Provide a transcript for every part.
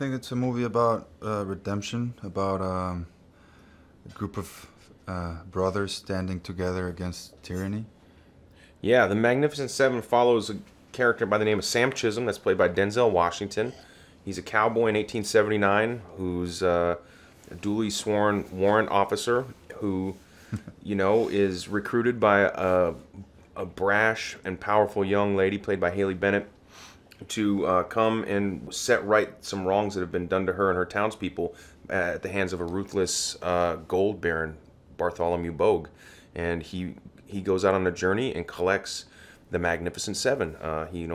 think it's a movie about redemption, about a group of brothers standing together against tyranny. Yeah, The Magnificent Seven follows a character by the name of Sam Chisholm that's played by Denzel Washington. He's a cowboy in 1879 who's a duly sworn warrant officer who, is recruited by a brash and powerful young lady played by Haley Bennett to come and set right some wrongs that have been done to her and her townspeople at the hands of a ruthless gold baron, Bartholomew Bogue. And he goes out on a journey and collects the Magnificent Seven.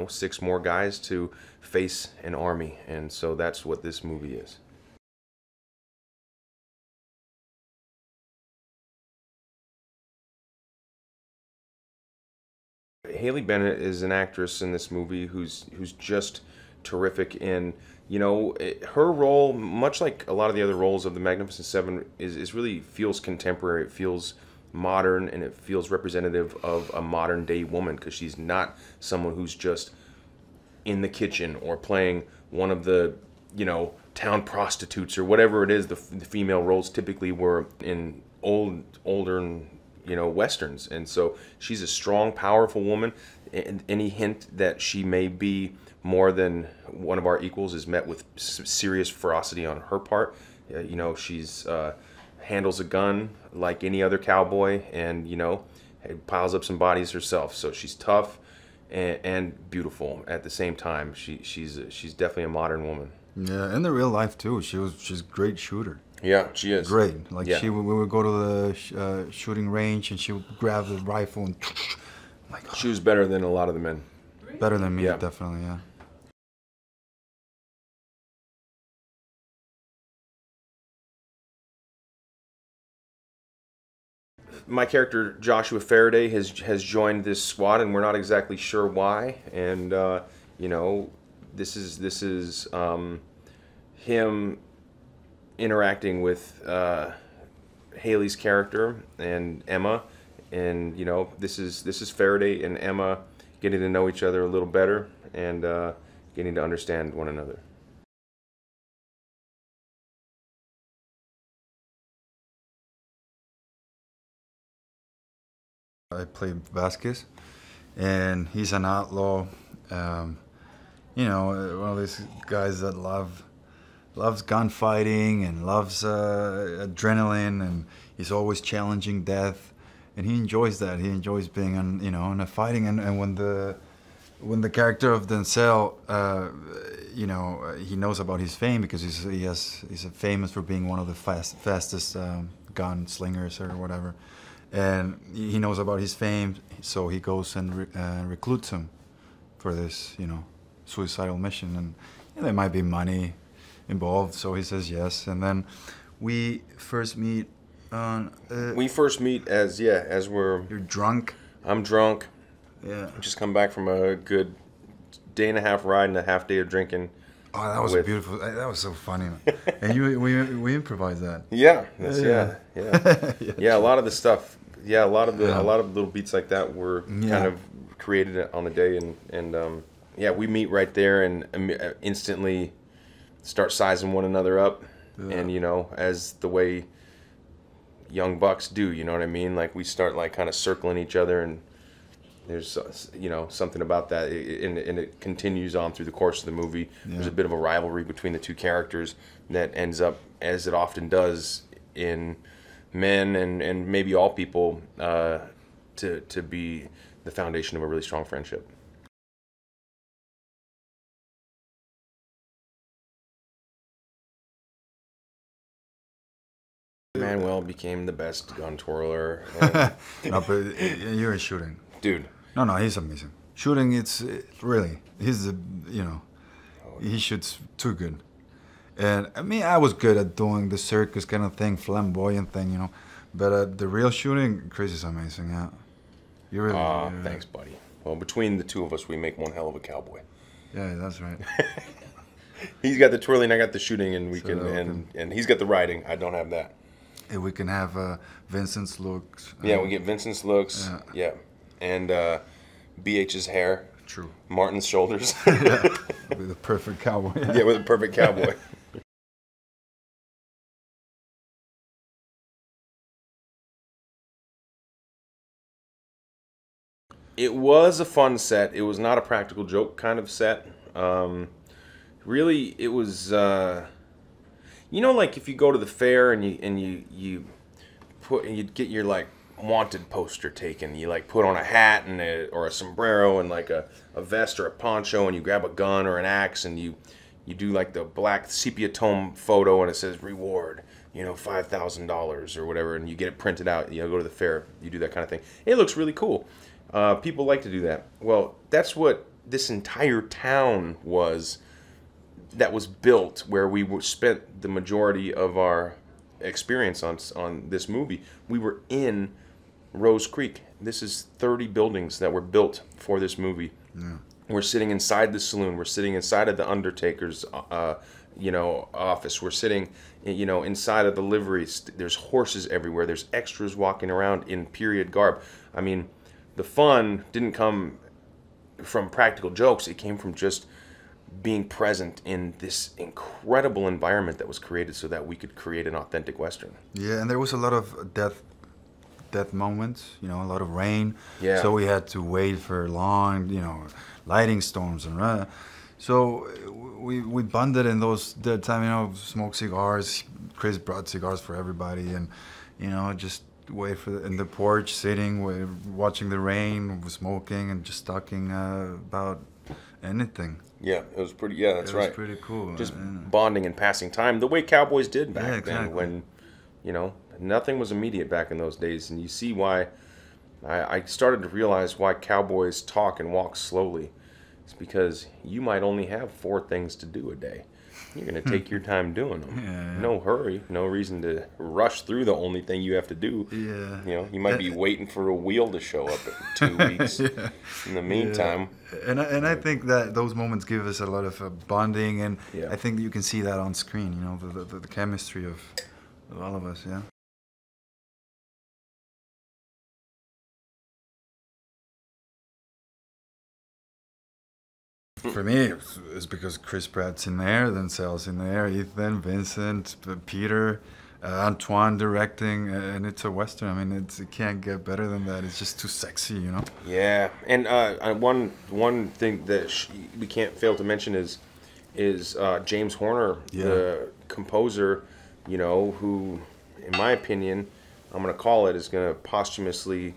6 more guys to face an army, and so that's what this movie is. Haley Bennett is an actress in this movie who's just terrific in, her role, much like a lot of the other roles of the Magnificent Seven, is really feels contemporary. It feels modern, and it feels representative of a modern day woman, because she's not someone who's just in the kitchen or playing one of the, town prostitutes or whatever it is the female roles typically were in older westerns. And so she's a strong, powerful woman, and any hint that she may be more than one of our equals is met with serious ferocity on her part. She's handles a gun like any other cowboy, and piles up some bodies herself. So she's tough and beautiful at the same time. She's definitely a modern woman. Yeah, in the real life too. She's a great shooter. Yeah, she is. Great. Like Yeah. we would go to the shooting range, and she would grab the rifle and. My God. She was better than a lot of the men. Better than me, Yeah. definitely. Yeah. My character Joshua Faraday has joined this squad, and we're not exactly sure why. And this is him interacting with Haley's character and Emma, and this is Faraday and Emma getting to know each other a little better, and getting to understand one another. I play Vasquez, and he's an outlaw. One of these guys that loves gunfighting and loves adrenaline, and he's always challenging death, and he enjoys that. He enjoys being in a fighting, and when the character of Denzel, he knows about his fame because he's famous for being one of the fastest gunslingers or whatever. And he knows about his fame, so he goes and recruits him for this, suicidal mission. And there might be money involved, so he says yes. And then we first meet on. As we're. You're drunk. I'm drunk. Yeah. Just come back from a good day and a half ride and a half day of drinking. Oh, that was beautiful. That was so funny. And we improvised that. Yeah. Yeah. Yeah, a lot of the stuff. Yeah, a lot of little beats like that were kind of created on the day, and we meet right there and instantly start sizing one another up, and as the way young bucks do, you know what I mean? Like we start like kind of circling each other, and there's something about that, and it continues on through the course of the movie. Yeah. There's a bit of a rivalry between the two characters that ends up, as it often does in men and maybe all people, to be the foundation of a really strong friendship. Manuel became the best gun twirler. No, but you're in shooting. Dude. No, he's amazing. Shooting, it's really, he shoots too good. And I mean, I was good at doing the circus kind of thing, flamboyant thing, but the real shooting, Chris is amazing, yeah. You really. Thanks, buddy. Well, between the two of us, we make one hell of a cowboy. Yeah, that's right. He's got the twirling, I got the shooting, and and he's got the riding. I don't have that. And we can have Vincent's looks. Yeah, we get Vincent's looks. Yeah. And BH's hair. True. Martin's shoulders. Yeah. With a perfect cowboy. Yeah, with a perfect cowboy. It was a fun set. It was not a practical joke kind of set. Really, it was. You know, like if you go to the fair and you get your like wanted poster taken. You like put on a hat and or a sombrero and like a vest or a poncho, and you grab a gun or an axe and you do like the black sepia tone photo and it says reward, you know, $5,000 or whatever, and you get it printed out. You know, go to the fair, you do that kind of thing. It looks really cool. People like to do that. Well, that's what this entire town was. That was built where we spent the majority of our experience on this movie. We were in Rose Creek. This is 30 buildings that were built for this movie. Yeah. We're sitting inside the saloon. We're sitting inside of the undertaker's, you know, office. We're sitting, you know, inside of the liveries. There's horses everywhere. There's extras walking around in period garb. I mean, the fun didn't come from practical jokes. It came from just being present in this incredible environment that was created so that we could create an authentic Western. Yeah, and there was a lot of death moments, you know, a lot of rain. Yeah. So we had to wait for long, you know, lighting storms and so we bonded in that time, you know, smoked cigars. Chris brought cigars for everybody, and you know, just wait for in the porch, sitting, watching the rain, smoking, and just talking about anything. Yeah, it was pretty. Yeah, that's right. It was pretty cool. Just bonding and passing time, the way cowboys did back then, when, you know, nothing was immediate back in those days. And you see why I started to realize why cowboys talk and walk slowly. It's because you might only have 4 things to do a day. You're going to take your time doing them. Yeah. No hurry, no reason to rush through the only thing you have to do. Yeah. You know, you might be waiting for a wheel to show up in 2 weeks. Yeah. In the meantime. Yeah. And I think that those moments give us a lot of bonding, and yeah. I think you can see that on screen, you know, the chemistry of all of us, yeah. For me, it's because Chris Pratt's in there, then Sal's in there, Ethan, Vincent, Peter, Antoine directing, and it's a Western. I mean, it can't get better than that. It's just too sexy, you know? Yeah, and one thing that we can't fail to mention is James Horner, the composer, you know, who, in my opinion, I'm going to call it, is going to posthumously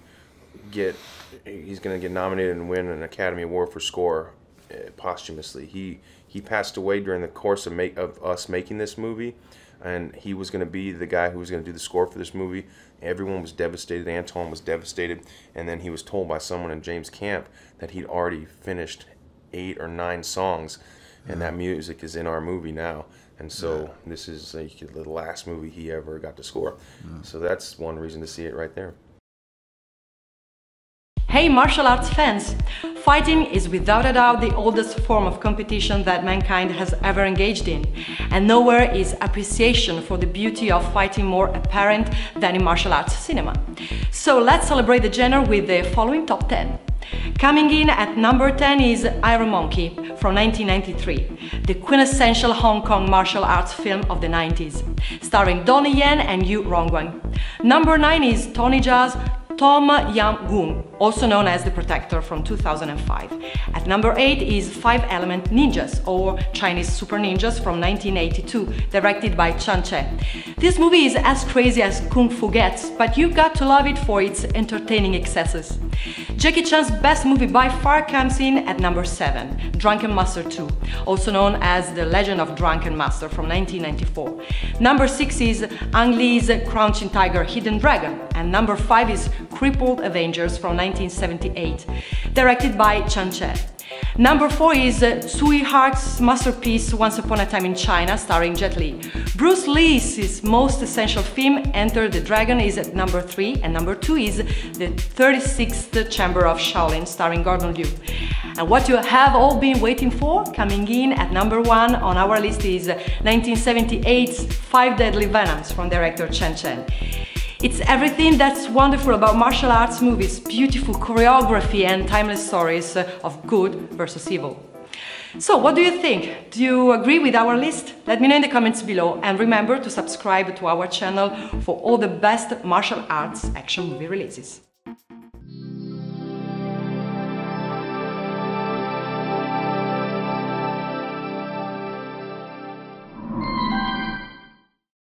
he's going to get nominated and win an Academy Award for score. Posthumously, he passed away during the course of us making this movie, and he was going to be the guy who was going to do the score for this movie. Everyone was devastated. Antoine was devastated, and then he was told by someone in James' camp that he'd already finished 8 or 9 songs, and that music is in our movie now. And so this is like the last movie he ever got to score. So that's one reason to see it right there. Hey martial arts fans! Fighting is without a doubt the oldest form of competition that mankind has ever engaged in, and nowhere is appreciation for the beauty of fighting more apparent than in martial arts cinema. So let's celebrate the genre with the following top 10. Coming in at number 10 is Iron Monkey from 1993, the quintessential Hong Kong martial arts film of the 90s, starring Donnie Yen and Yu Rongguang. Number 9 is Tony Jaa's Tom Yam Goong, also known as The Protector from 2005. At number 8 is 5 Element Ninjas, or Chinese Super Ninjas from 1982, directed by Chan Che. This movie is as crazy as Kung Fu gets, but you've got to love it for its entertaining excesses. Jackie Chan's best movie by far comes in at number 7, Drunken Master 2, also known as The Legend of Drunken Master from 1994. Number 6 is Ang Lee's Crouching Tiger, Hidden Dragon, and number 5 is Crippled Avengers from 1978, directed by Chan Che. Number 4 is Tsui Hark's masterpiece Once Upon a Time in China, starring Jet Li. Bruce Lee's most essential film, Enter the Dragon, is at number 3, and number 2 is the 36th Chamber of Shaolin, starring Gordon Liu. And what you have all been waiting for, coming in at number 1 on our list, is 1978's 5 Deadly Venoms from director Chen Chen. It's everything that's wonderful about martial arts movies, beautiful choreography and timeless stories of good versus evil. So what do you think? Do you agree with our list? Let me know in the comments below, and remember to subscribe to our channel for all the best martial arts action movie releases.